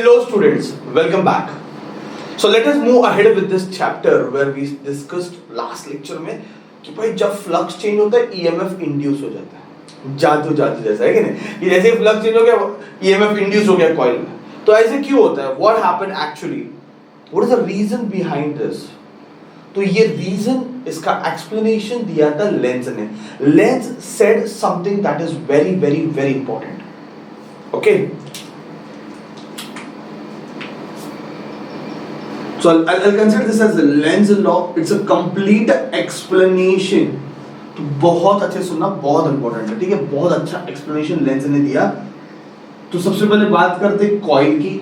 Hello students, welcome back. So let us move ahead with this chapter where we discussed last lecture में कि भाई जब flux change होता है EMF induce हो जाता है, जादू जादू जैसा है कि नहीं, कि जैसे फ्लक्स चेंज हो गया ईएमएफ इंड्यूस हो गया कॉइल में. तो ऐसे क्यों होता है, what happened actually, what is the reason behind this. तो ये रीजन, इसका एक्सप्लेनेशन दिया था लेंज ने. Lenz said something that is very very very important. Okay, so I'll consider this as a Lenz law. It's a complete explanation. तो बहुत अच्छे सुनना, बहुत इंपॉर्टेंट है, ठीक है. बहुत अच्छा एक्सप्लेनेशन लेंज ने दिया. तो सबसे पहले बात करते कॉइल की.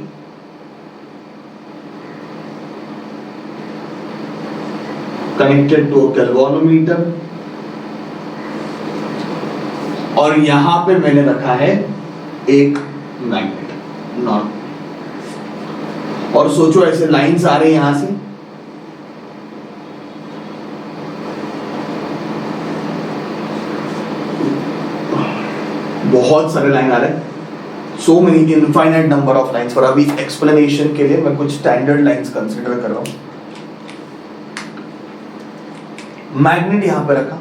कनेक्टेड टू गैल्वेनोमीटर, और यहां पे मैंने रखा है एक मैग्नेट नॉर्मल. और सोचो ऐसे लाइंस आ रहे हैं यहां से, बहुत सारे लाइन आ रहे हैं, so many infinite number of lines. और अभी एक्सप्लेनेशन के लिए मैं कुछ स्टैंडर्ड लाइंस कंसीडर कर रहा हूं. मैग्नेट यहां पे रखा,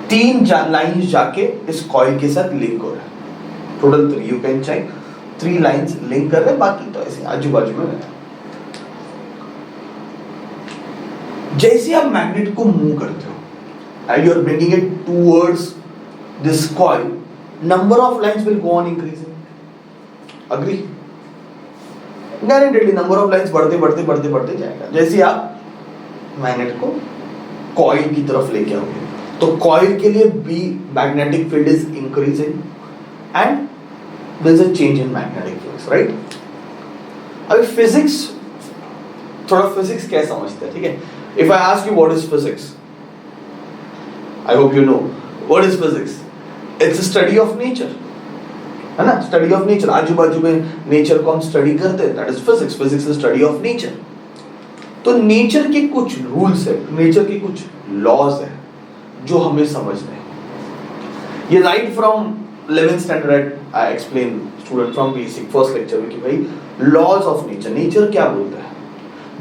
तीन लाइंस जाके इस कॉइल के साथ लिंक हो रहा है. Total 3, you can check 3 lines link कर रहे हैं, बाकी तो ऐसे आजू बाजू में रहता है. जैसे आप मैग्नेट को मूव करते हो and you are bringing it towards this coil, number of lines will go on increasing. Agree? Guaranteedly number of lines बढ़ते बढ़ते बढ़ते बढ़ते जाएगा जैसे आप मैग्नेट को कॉइल की तरफ लेके आओगे. तो कॉइल के लिए B magnetic field is increasing and there is a change in magnetic flux, right? अभी फिजिक्स, थोड़ा फिजिक्स क्या समझते हैं, ठीक है. If I ask you what is physics, I hope you know what is physics. It's a study of nature, है ना. Study of nature, आजू बाजू में नेचर को हम स्टडी करते हैं, that is physics. Physics is study of nature. तो नेचर के कुछ रूल्स है, नेचर के कुछ लॉज है जो हमें समझने हैं. ये right from 11th standard I explain student from basic first lecture में कि भाई laws of nature, nature क्या बोलता है.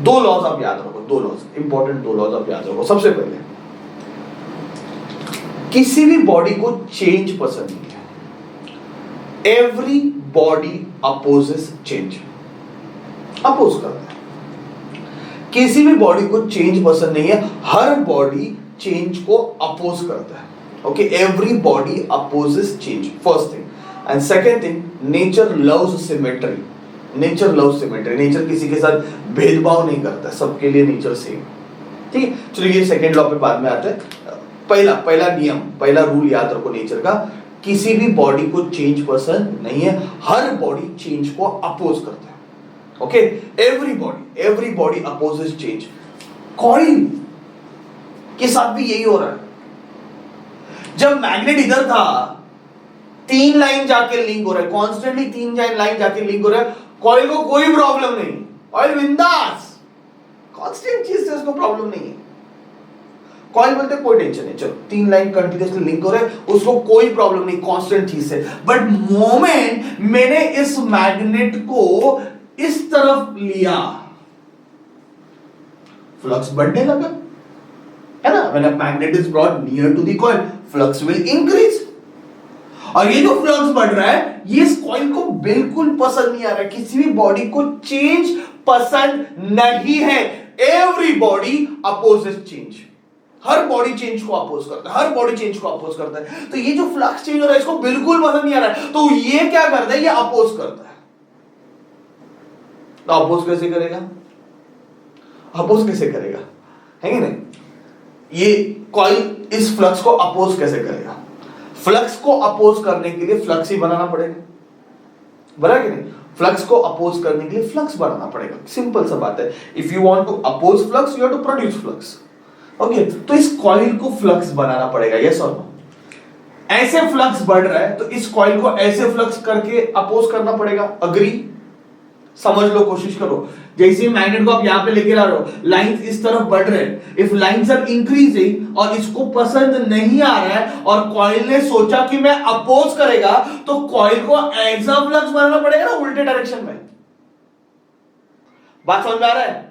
2 laws आप याद रखो, 2 laws important, 2 laws आप याद रखो. सबसे पहले, किसी भी बॉडी को चेंज पसंद नहीं है. Everybody opposes change, oppose करता है. किसी भी बॉडी को चेंज पसंद नहीं है, हर बॉडी चेंज को अपोज करता है. Okay, every body opposes change. First thing, and second thing, nature loves symmetry. Nature loves symmetry. Nature किसी के साथ भेदभाव नहीं करता, सबके लिए nature same. ठीक है, चलिए ये सेकेंड लॉ पे बाद में आता है. पहला नियम, पहला रूल याद रखो नेचर का, किसी भी बॉडी को चेंज पसंद नहीं है, हर बॉडी चेंज को अपोज करता है. Okay, every body opposes change. Coil के साथ भी यही हो रहा है. जब मैग्नेट इधर था, 3 लाइन जाके लिंक हो रहा है, कॉन्स्टेंटली 3 लाइन जाके लिंक हो रहा है. कॉइल को कोई प्रॉब्लम नहीं, कॉइल बिंदास, कांस्टेंट चीज से उसको प्रॉब्लम नहीं है. कॉइल बोलते कोई टेंशन नहीं, चलो 3 लाइन कंटिन्यूअसली लिंक हो रहे हैं, उसको कोई प्रॉब्लम नहीं, कांस्टेंट चीज से. बट मोमेंट मैंने इस मैग्नेट को इस तरफ लिया, फ्लक्स बढ़ने लगा, है ना. When a magnet is brought near to the coil, flux will increase. और ये जो फ्लक्स बढ़ रहा है, ये इस कॉइल को बिल्कुल पसंद नहीं आ रहा है. किसी भी बॉडी को चेंज पसंद नहीं है. एवरी बॉडी अपोजेस चेंज, हर बॉडी चेंज को अपोज करता है, हर बॉडी चेंज को अपोज करता है. तो ये जो फ्लक्स चेंज हो रहा है, इसको बिल्कुल पसंद नहीं आ रहा है. तो ये क्या करता है, ये अपोज करता है. तो अपोज कैसे करेगा, अपोज कैसे करेगा, है कि नहीं. ये कॉइल इस फ्लक्स को अपोज कैसे करेगा. फ्लक्स को अपोज करने के लिए फ्लक्स ही बनाना पड़ेगा, बराबर कि नहीं. फ्लक्स को अपोज करने के लिए फ्लक्स बनाना पड़ेगा, सिंपल सा बात है. If you want to oppose flux, you have to produce flux. Okay, तो इस कॉइल को फ्लक्स बनाना पड़ेगा, यस और नो. ऐसे फ्लक्स बढ़ रहा है, तो इस कॉइल को ऐसे फ्लक्स करके अपोज करना पड़ेगा. अग्री? समझ लो, कोशिश करो। जैसे मैग्नेट को आप यहां पे लेके आ रहे हो, लाइंस इस तरफ बढ़ रहे हैं, इफ लाइंस आर इंक्रीजिंग और इसको पसंद नहीं आ रहा है और कॉइल ने सोचा कि मैं अपोज करेगा, तो कॉइल को ऐसा फ्लक्स बनाना पड़ेगा ना उल्टे डायरेक्शन में। बात समझ में आ रहा है?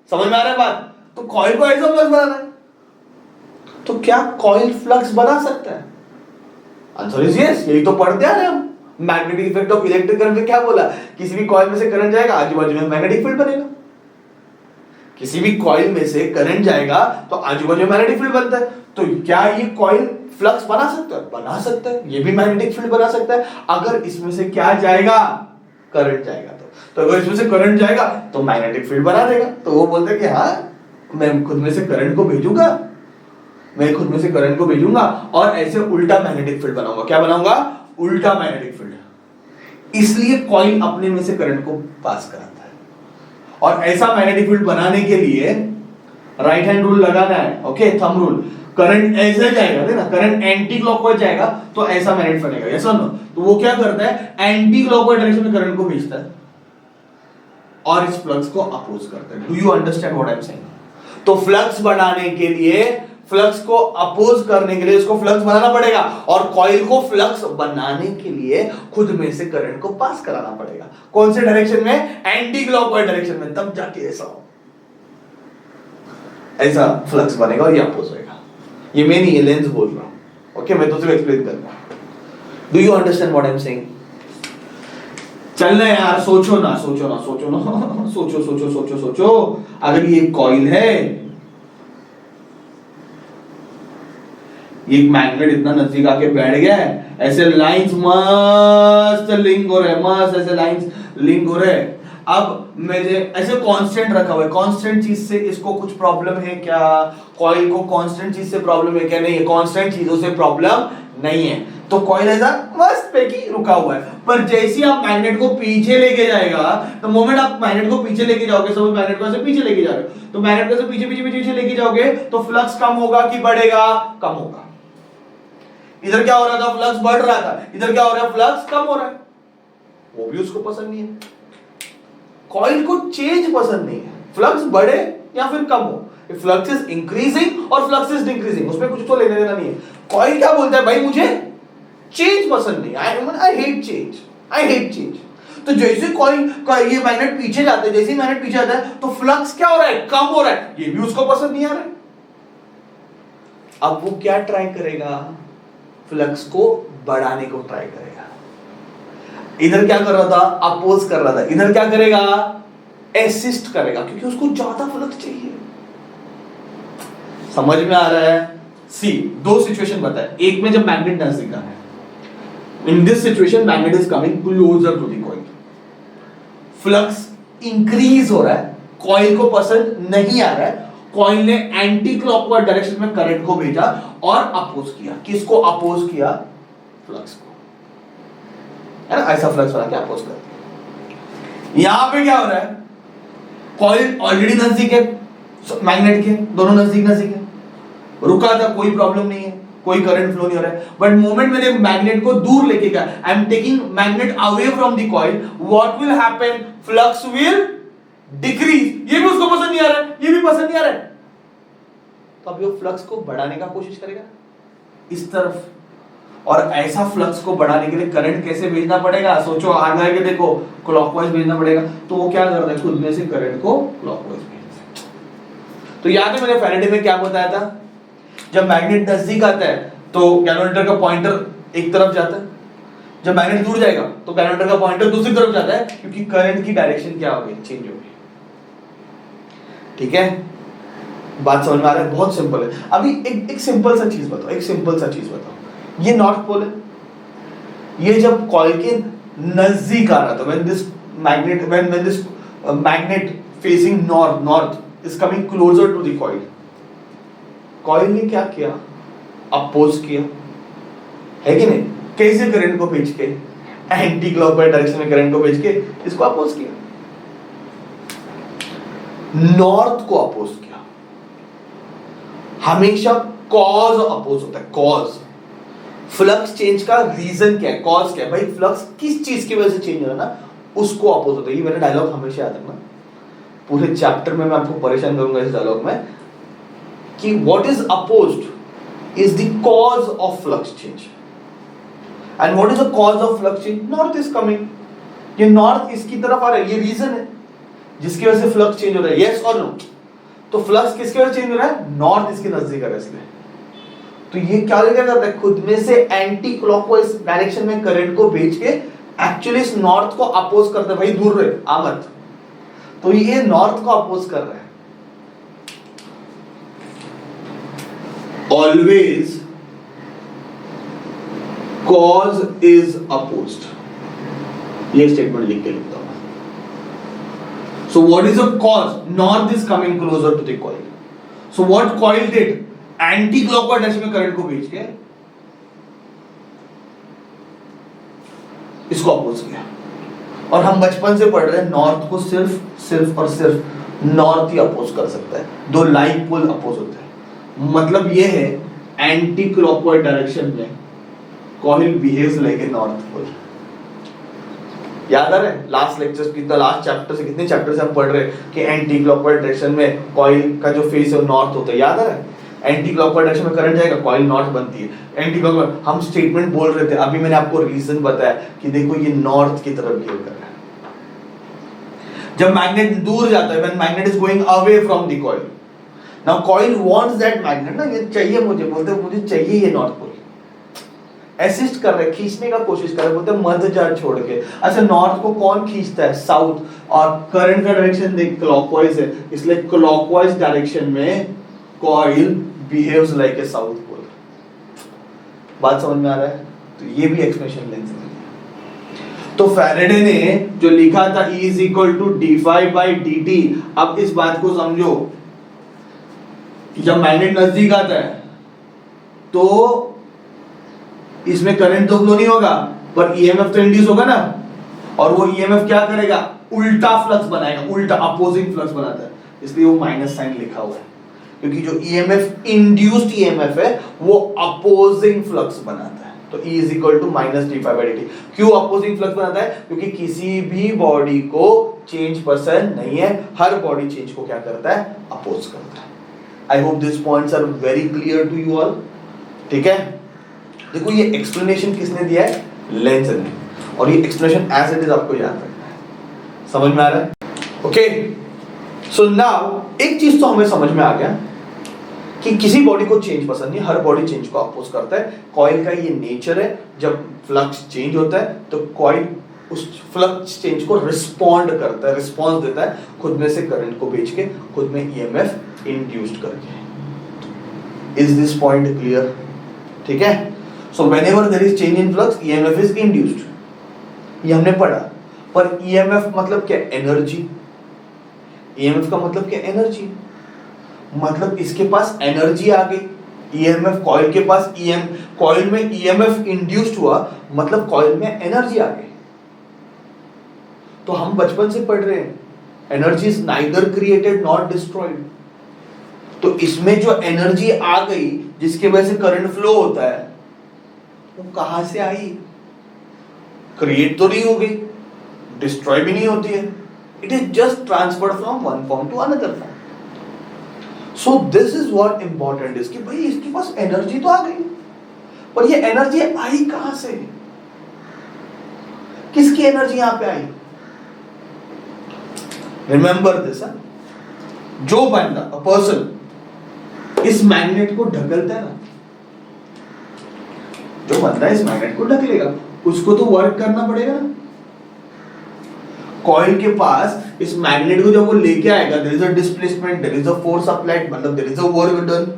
समझ में आ रहा है बात? तो कॉइल को ऐसा फ्लक्स बनाना है, तो क्या कॉइल फ्लक्स बना सकता है? Answer is yes. यही तो पढ़ते आ रहे हम। Magnetic effect of electric current में क्या बोला? किसी भी कॉइल में से करंट जाएगा, आजू बाजू में मैग्नेटिक फील्ड बनेगा। किसी भी कॉइल में से करंट जाएगा तो आजू बाजू में मैग्नेटिक फील्ड बनता है। तो क्या ये कॉइल फ्लक्स बना सकता है? बना सकता है। ये भी मैग्नेटिक फील्ड बना सकता है अगर इसमें से क्या जाएगा? करंट जाएगा। तो अगर इसमें से करंट जाएगा तो मैग्नेटिक फील्ड बना देगा। तो वो बोलते हैं कि हाँ, मैं खुद में से करंट को भेजूंगा, मैं खुद में से करंट को भेजूंगा और ऐसे उल्टा मैग्नेटिक फील्ड बनाऊंगा। क्या बनाऊंगा? उल्टा मैग्नेटिक फील्ड। इसलिए कॉइल अपने में से करंट को पास कराता है। और ऐसा मैग्नेटिक फील्ड बनाने के लिए राइट हैंड रूल लगाना है, ओके, थंब रूल। करंट ऐसे जाएगा, देखना, करंट एंटी क्लॉकवाइज जाएगा तो ऐसा मैग्नेट बनेगा, यस और नो? तो वो क्या करता है? एंटी क्लॉकवाइज डायरेक्शन में करंट को भेजता है और इस फ्लक्स को अपोज करता है। Do you understand what I am saying? तो फ्लक्स बनाने के लिए, फ्लक्स को अपोज करने के लिए इसको फ्लक्स बनाना पड़ेगा और कॉइल को फ्लक्स बनाने के लिए खुद में से करंट को पास कराना पड़ेगा। कौन से डायरेक्शन में? एंटी क्लॉकवाइज डायरेक्शन में। तब जाके ऐसा फ्लक्स बनेगा और ये अपोज होगा। ये मैं नहीं, ये लेंस बोल रहा हूं, ओके? मैं तो सिर्फ एक्सप्लेन कर रहा हूं। Do you understand what I am saying? चलना यार, सोचो ना, सोचो ना, सोचो ना, सोचो सोचो सोचो सोचो। अगर ये कॉइल है, ये मैग्नेट इतना नजदीक आके बैठ गया है, ऐसे लाइंस मस्त लिंक हो रहे हैं, मस्त ऐसे लाइंस लिंक हो रहे हैं। अब मेरे ऐसे कांस्टेंट रखा हुआ है, कांस्टेंट चीज से इसको कुछ प्रॉब्लम है क्या? कॉइल को कांस्टेंट चीज से प्रॉब्लम है क्या? नहीं है, कांस्टेंट चीजों से प्रॉब्लम नहीं है। तो कॉइल ऐसा मस्त पे की रुका हुआ है। पर जैसे आप मैग्नेट को पीछे लेके जाएगा, तो मोमेंट आप मैग्नेट को पीछे लेके जाओगे, सपोज मैग्नेट को ऐसे पीछे लेके जा रहे हो, तो मैग्नेट को ऐसे पीछे पीछे पीछे लेके जाओगे तो फ्लक्स कम होगा कि बढ़ेगा? कम होगा। इधर क्या हो रहा था? फ्लक्स बढ़ रहा था। इधर क्या हो रहा है? फ्लक्स कम हो रहा है। वो भी उसको पसंद नहीं है। कॉइल को चेंज पसंद नहीं है, फ्लक्स बढ़े या फिर कम हो। इफ फ्लक्स इज इंक्रीजिंग और फ्लक्स इज डिक्रीजिंग, उसमें कुछ तो लेने देना नहीं है। कॉइल क्या बोलता है? भाई मुझे चेंज पसंद नहीं, I hate change, I hate change. तो जैसे कॉइल का ये मैग्नेट पीछे जाता है, जैसे ही मैग्नेट पीछे आता है तो फ्लक्स क्या हो रहा है? कम हो रहा है। ये भी उसको पसंद नहीं आ रहा है। अब वो क्या ट्राई करेगा? फ्लक्स को बढ़ाने को ट्राई करेगा। इधर क्या कर रहा था? अपोज कर रहा था। इधर क्या करेगा? असिस्ट करेगा, क्योंकि उसको ज्यादा फ्लक्स चाहिए। समझ में आ रहा है? सी, दो सिचुएशन बताए। एक में जब मैग्नेट नजदीक है, in this situation magnet is coming closer to the coil, flux increase हो रहा है, कॉइल को पसंद नहीं आ रहा है, कॉइल ने एंटी क्लॉकवाइज डायरेक्शन में करंट को भेजा और अपोज किया। किसको अपोज किया? फ्लक्स को, है ना? ऐसा फ्लक्स बना के अपोज कर। यहां पे क्या हो रहा है? कॉइल ऑलरेडी नजदीक है मैग्नेट के, दोनों नजदीक नजदीक है, रुका था, कोई प्रॉब्लम नहीं है, कोई करंट फ्लो नहीं हो रहा है। बट मोमेंट मैंने मैग्नेट को दूर लेके गया, I am taking magnet away from the coil, what will happen? Flux will decrease. ये भी उसको पसंद नहीं आ रहा है, ये भी पसंद नहीं आ रहा है, तो अब ये फ्लक्स को बढ़ाने का कोशिश करेगा इस तरफ। और ऐसा फ्लक्स को बढ़ाने के लिए करंट कैसे भेजना पड़ेगा? सोचो, आगे के देखो, क्लॉकवाइज भेजना पड़ेगा। तो वो क्या कर रहा है? खुद में से करंट को क्लॉकवाइज भेज रहा है। तो याद है मैंने फैराडे में क्या बताया था? जब मैग्नेट नजदीक आता है तो गैल्वेनोमीटर का पॉइंटर एक तरफ जाता है, जब मैग्नेट दूर जाएगा तो गैल्वेनोमीटर का पॉइंटर दूसरी तरफ जाता है, क्योंकि करंट की डायरेक्शन क्या हो गई? चेंज हो गई। ठीक है, बात समझ में आ रहा है? बहुत सिंपल है। अभी एक सिंपल सा चीज बताओ, एक सिंपल सा चीज बताओ। ये नॉर्थ पोल है, ये जब कॉइल के नजदीक आ रहा था, when this magnet facing north is coming closer to the coil, coil ने क्या किया? अपोज किया, है कि नहीं? कैसे? करंट को भेज के, एंटी क्लॉकवाइज डायरेक्शन में करंट को भेज के इसको अपोज किया, नॉर्थ को अपोज किया। हमेशा कॉज अपोज होता है, कॉज। फ्लक्स चेंज का रीजन क्या है? कॉज क्या है? भाई फ्लक्स किस चीज की वजह से चेंज हो रहा है ना? उसको अपोज होता है। ये मेरा डायलॉग हमेशा याद रखना, पूरे चैप्टर में मैं आपको परेशान करूंगा इस डायलॉग में कि what is opposed is the cause of flux change. And what is the cause of flux change? North is coming, ये नॉर्थ इसकी तरफ आ रहा है, ये रीजन है जिसकी वजह से फ्लक्स चेंज हो रहा है। यस और नो? तो फ्लक्स किसकी वजह से चेंज हो रहा है? नॉर्थ इसके नजदीक है इसलिए। तो ये क्या करता है, खुद में से एंटी क्लॉकवाइज डायरेक्शन में करंट को भेज के एक्चुअली इस नॉर्थ को अपोज करता है, भाई दूर रहे आ मत। तो ये नॉर्थ को अपोज कर रहा है। ऑलवेज कॉज इज अपोज्ड, ये स्टेटमेंट लिख के लिखता हूं। So what is the cause? North is coming closer to the coil. So what coil did? Anti clockwise direction में करंट को भेज के इसको अपोज किया। और हम बचपन से पढ़ रहे हैं नॉर्थ को सिर्फ और सिर्फ नॉर्थ ही अपोज कर सकता है, दो लाइक पोल अपोज होते हैं। मतलब ये है एंटी क्लॉकवाइज डायरेक्शन में coil behaves like a north pole. याद आ रहा है लास्ट लेक्चर कितना, लास्ट चैप्टर से कितने चैप्टर से हम पढ़ रहे हैं कि एंटी क्लॉकवाइज डायरेक्शन में कॉइल का जो फेस है वो नॉर्थ होता है। याद आ रहा है? एंटी क्लॉकवाइज डायरेक्शन में करंट जाएगा, कॉइल नॉर्थ बनती है। एंटी क्लॉकवाइज हम स्टेटमेंट बोल रहे थे, अभी मैंने आपको रीजन बताया कि देखो ये नॉर्थ की तरफ बिहेव कर रहा है। जब मैग्नेट दूर जाता है, when magnet is going away from the coil, now coil wants that magnet, ना ये चाहिए मुझे, बोलते हैं मुझे चाहिए ये नॉर्थ पोल, असिस्ट कर रहे, खींचने का कोशिश कर रहे, बोलते हैं मत जा छोड़ के। अच्छा नॉर्थ को कौन खींचता है? साउथ। और करंट का डायरेक्शन देख क्लॉकवाइज है, इसलिए क्लॉकवाइज डायरेक्शन में coil behaves like a south pole. बात समझ में आ रहा है? तो ये भी एक्सप्लेनेशन लेंस है। तो फैराडे ने जो लिखा था E is equal to d∅dt, अब इस बात को समझो, जब मैग्नेट नजदीक आता है तो इसमें करंट तो फ्लो नहीं होगा पर ईएमएफ तो इंड्यूस होगा ना, और वो ईएमएफ क्या करेगा? उल्टा फ्लक्स बनाएगा, उल्टा अपोजिंग फ्लक्स बनाता है, इसलिए वो माइनस साइन लिखा हुआ है, क्योंकि जो ईएमएफ इंड्यूस्ड ईएमएफ है वो अपोजिंग फ्लक्स बनाता है। तो E is equal to minus d∅dt। क्यों अपोजिंग फ्लक्स बनाता है? क्योंकि किसी भी बॉडी को चेंज पसंद नहीं है, हर बॉडी चेंज को क्या करता है? अपोज करता है। I hope this points are very clear to you all. ठीक है, देखो ये एक्सप्लेनेशन किसने दिया है? लेंस ने, और ये एक्सप्लेनेशन एज इट इज आपको याद रखना है। समझ में आ रहा है? ओके, सो नाउ एक चीज तो हमें समझ में आ गया कि किसी बॉडी को चेंज पसंद नहीं, हर बॉडी चेंज को अपोज करता है। कॉइल का ये नेचर है, जब फ्लक्स चेंज होता है तो कॉइल उस फ्लक्स चेंज को रिस्पॉन्ड करता है, रिस्पॉन्स देता है, खुद में से करंट को भेज के, खुद में ईएमएफ इंड्यूस्ड करके। Is this point clear? ठीक है, so whenever there is change in flux EMF is induced, ये हमने पढ़ा। पर ईएमएफ मतलब क्या? एनर्जी। ईएमएफ का मतलब क्या? एनर्जी। मतलब इसके पास एनर्जी आ गई, ईएमएफ कॉइल के पास कॉइल में ईएमएफ इंड्यूस्ड हुआ, मतलब कॉइल में एनर्जी आ गई। तो हम बचपन से पढ़ रहे हैं energy is neither created not destroyed. तो इसमें जो एनर्जी आ गई जिसकी वजह से करंट फ्लो होता है, वो कहां से आई? क्रिएट तो नहीं हो गई, डिस्ट्रॉय भी नहीं होती है, it is just transferred from one form to another form. So this is what important is कि भाई इसके पास एनर्जी तो आ गई, पर ये एनर्जी आई कहां से? किसकी एनर्जी यहां पे आई? रिमेंबर दिस, जो बंदा अ पर्सन इस मैग्नेट को ढकलता है ना, जो बंदा इस मैग्नेट को ढकलेगा उसको तो वर्क करना पड़ेगा ना। कॉइल के पास इस मैग्नेट को जब वो लेके आएगा, there is a displacement, there is a force applied, मतलब there is a work done.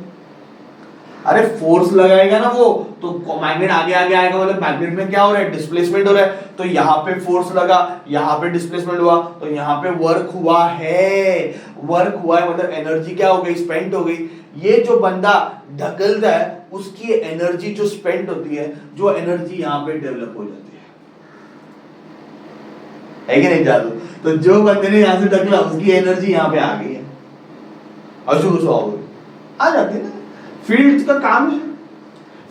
अरे फोर्स लगाएगा ना वो, तो मैग्नेट आगे आगे आएगा, मतलब मैग्नेट में क्या हो रहा है? डिस्प्लेसमेंट हो रहा है। तो यहाँ पे फोर्स लगा, यहाँ पे डिस्प्लेसमेंट हुआ, तो यहाँ पे वर्क हुआ है। वर्क हुआ है मतलब एनर्जी क्या हो गई? स्पेंड हो गई। ये जो बंदा ढकलता है उसकी एनर्जी जो स्पेंड होती है, जो एनर्जी यहाँ पे डेवलप हो जाती है कि नहीं जादू? तो जो बंदे ने यहाँ से ढकला उसकी एनर्जी यहाँ पे आ गई है, अशुभ आ जाती है ना। फील्ड का काम है,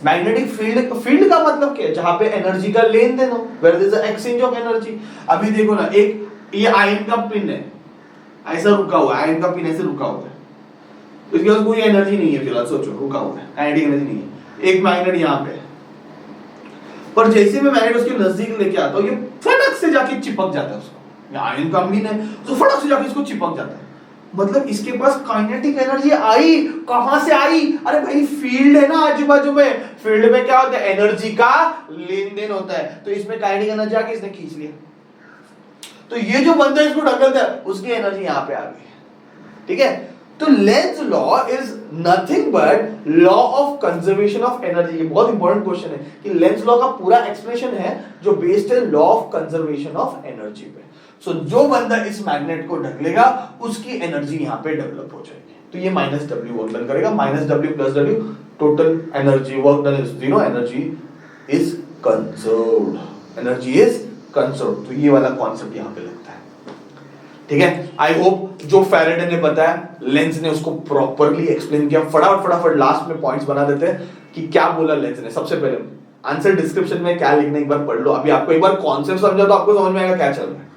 मैग्नेटिक फील्ड, फील्ड का मतलब क्या है? जहां पे एनर्जी का लेन देन हो, where there is a exchange of energy. अभी देखो ना, एक ये आयन का पिन है, ऐसा रुका हुआ है, आयन का पिन ऐसे रुका हुआ है, इसके पास कोई एनर्जी नहीं है फिलहाल, सोचो रुका हुआ है, काइनेटिक एनर्जी नहीं है। एक मैग्नेट यहाँ पे, पर जैसे मैं मैग्नेट उसके नजदीक लेके आता हूँ, ये फटक से जाके चिपक जाता है उसको, ये आयन का पिन है तो फटक से जाके इसको चिपक जाता है। मतलब इसके पास काइनेटिक एनर्जी आई, कहां से आई? अरे भाई फील्ड है ना आजू बाजू में, फील्ड में क्या होता है? एनर्जी का लेन देन होता है, तो इसमें काइनेटिक एनर्जी आके इसने खींच लिया, तो ये जो बंदा इसको ढकेलता है उसकी एनर्जी यहां पे आ गई। ठीक है, तो length law is nothing but law of conservation of energy. ये बहुत इंपॉर्टेंट क्वेश्चन है कि लेंज लॉ का पूरा एक्सप्लेनेशन है जो बेस्ड है law of conservation of energy पे। सो जो बंदा इस मैग्नेट को ढकेलेगा उसकी एनर्जी यहां पे डेवलप हो जाएगी, तो ये माइनस डब्ल्यू वर्क डन करेगा, minus W plus W, total energy work done is 0, energy is conserved, energy is conserved. तो ये वाला कॉन्सेप्ट यहां पे लगता है। ठीक है, आई होप जो फैराडे ने बताया, लेंज ने उसको प्रॉपर्ली एक्सप्लेन किया। फटाफट लास्ट में पॉइंट्स बना देते हैं कि क्या बोला लेंज ने। सबसे पहले आंसर डिस्क्रिप्शन में क्या लिखना एक बार पढ़ लो, अभी आपको एक बार कॉन्सेप्ट समझा तो आपको समझ में आएगा क्या चल रहा है।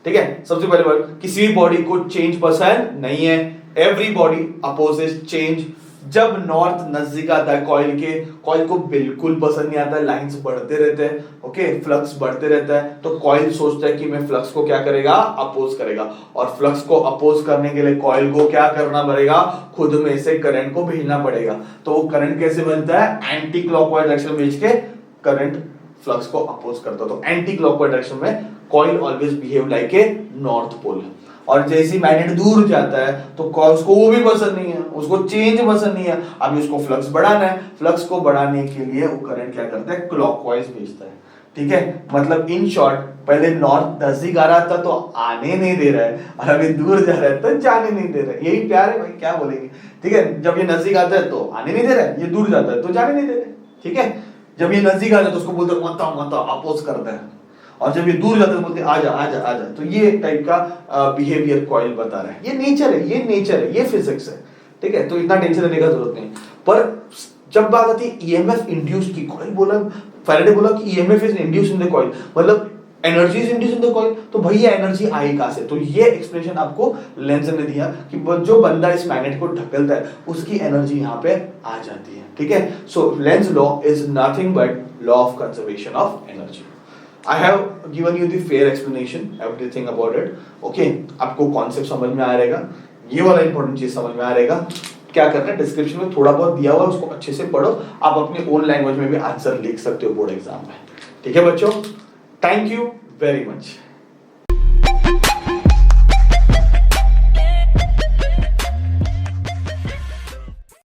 ठीक है, सबसे पहले बात, किसी भी बॉडी को चेंज पसंद नहीं है, एवरी बॉडी अपोजेस चेंज। जब नॉर्थ नजदीक आता है कॉइल के, कॉइल को बिल्कुल पसंद नहीं आता है, लाइंस बढ़ते रहते हैं, ओके, फ्लक्स बढ़ते रहता है, तो कॉइल सोचता है कि मैं फ्लक्स को क्या करेगा? अपोज करेगा, और फ्लक्स को अपोज करने के लिए कॉइल को क्या करना पड़ेगा? खुद में से करंट को भेजना पड़ेगा। तो वो करंट कैसे बनता है? एंटी क्लॉकवाइज डायरेक्शन भेज के करंट फ्लक्स को अपोज करता है। तो एंटी क्लॉकवाइज डायरेक्शन में coil always behave like a north pole. और जैसे मैग्नेट दूर जाता है तो उसको वो भी पसंद नहीं है, उसको चेंज पसंद नहीं है, अभी उसको फ्लक्स बढ़ाना है, फ्लक्स को बढ़ाने के लिए वो करंट क्या करता है? क्लॉकवाइज भेजता है। ठीक है, मतलब इन शॉर्ट, पहले नॉर्थ नजदीक आ रहा था तो आने नहीं दे रहा है, और अभी दूर जा रहा है तो जाने नहीं दे रहा है। यही प्यार है भाई, क्या बोलेंगे। ठीक है, जब ये नजदीक आता है तो आने नहीं दे रहा है, ये दूर जाता है तो जाने नहीं दे रहा है। ठीक है, जब ये नजदीक आता है तो उसको बोलते मत अपोज करता है, और जब ये दूर जाते हैं बोलते आजा आजा आजा। तो ये टाइप का बिहेवियर कॉइल बता रहा है। ये नेचर है, ये नेचर है, ये फिजिक्स है। ठीक है, तो इतना टेंशन लेने का जरूरत नहीं। पर जब बात आती है ईएमएफ इंड्यूस की, कॉइल बोला, फैराडे बोला कि EMF is induce in the coil, मतलब energy is induce in the coil, तो भैया एनर्जी आई कहां से? तो ये एक्सप्लेनेशन आपको लेंज ने दिया कि जो बंदा इस मैग्नेट को ढकेलता है उसकी एनर्जी यहां पे आ जाती है। ठीक है, so Lenz law is nothing but law of conservation of energy. I have given you the fair explanation, everything about it. Okay, आपको कॉन्सेप्ट समझ में आ रहेगा, ये वाला इंपॉर्टेंट चीज समझ में आ रहेगा। क्या करना है, डिस्क्रिप्शन में थोड़ा बहुत दिया हुआ है, उसको अच्छे से पढ़ो, आप अपने ओन लैंग्वेज में भी आंसर लिख सकते हो बोर्ड एग्जाम में। ठीक है बच्चों, थैंक यू वेरी मच।